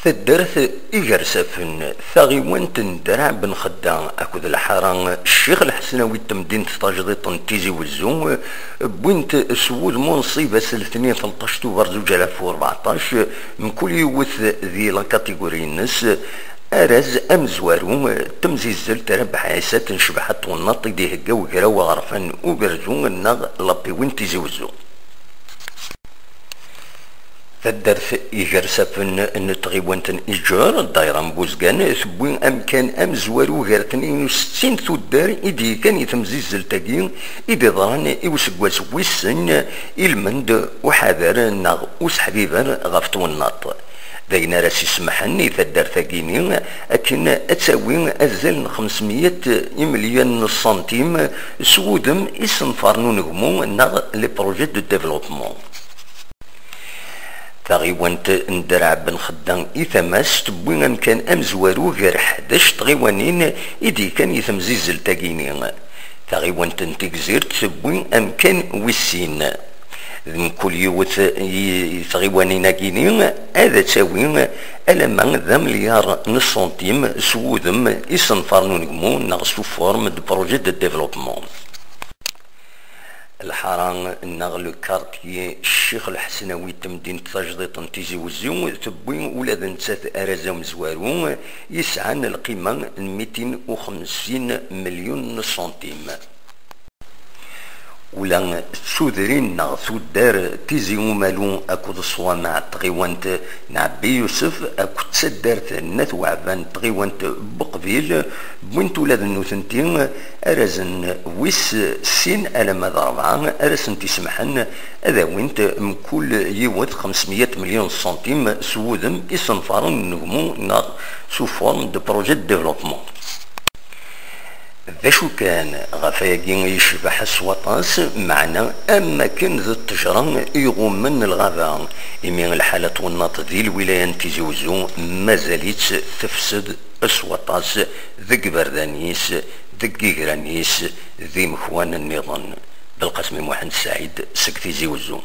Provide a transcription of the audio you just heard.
تدرت إجرسفن ثغيوانت درع بن خدام أكد الحرام الشيخ الحسنوي تمدين تجديد تيزي والزوم بوينت سود منصيبة سلثنية 13 توبر 2014 من كل يوث ذي لاكاتيجوري الناس أرز أمزوارو تمزيزل تربح عيسات شبحت والناطق دي هكا وكراو غرفان وبرزون النغ لابي وين تيزي والزوم تدرت إجرسفن نتغيوانتن إيجار دايرة مبوزقان ثبوين أمكان أمزوارو غير 62 ثدار إدي كان يتمزيزل تاقين إدي ضران إوسقواس ويسن إلمند وحذر ناغ وسحبيبان غفتو الناط داينا راسي سمحني تدار ثاقيني أكن أتساوي أزل 500 مليون سنتيم سودم إسنفارنو نغمو ناغ لي بروجي دو ديفلوبمون تغيوانت ندرع بن خدام إثماس تبوين كان أمزوارو غير 11 تغيوانين إدي كان يثمزيزل تاقيني تغيوانت نتكزير تبوين أمكان ويسين من كل يوت تغيوانين كيني هذا تساوي ألمان ذا مليار نص سنتيم سودم إسنفارنو نجمو نغسو فورم دو بروجي دو ديفلوبمون الحرام النغل كارتي الشيخ الحسنوي تمدين تجديد تيزي وزيو تبوين ولاد نتات أرازا مزوارو يسعان القيمة 250 مليون سنتيم ولا تسودرين نغثو الدار تيزي ومالو اكو الصوا مع تغيوانت نعبي يوسف اكو تسدارت الناس وعبان تغيوانت بقبيل بوينت ولاد النوثنتين ارزن ويس سين الما ضربعا ارسن تسمحن اذا وينت من كل يوت 500 مليون سنتيم سودم يصنفرون نجمو ناغ سو فورم دو بروجي ديفلوبمون ذا شو كان غفاقين يشبح السواطاس معنا اما كان ذا التجران يغوم من الغابة يمين الحالة والناط ذي الولاية تيزوزو مازالت تفسد السواطاس ذا قبردانيس ذا قيقرانيس ذي مخوان النظام بالقسم محمد سعيد سكتي زوزو.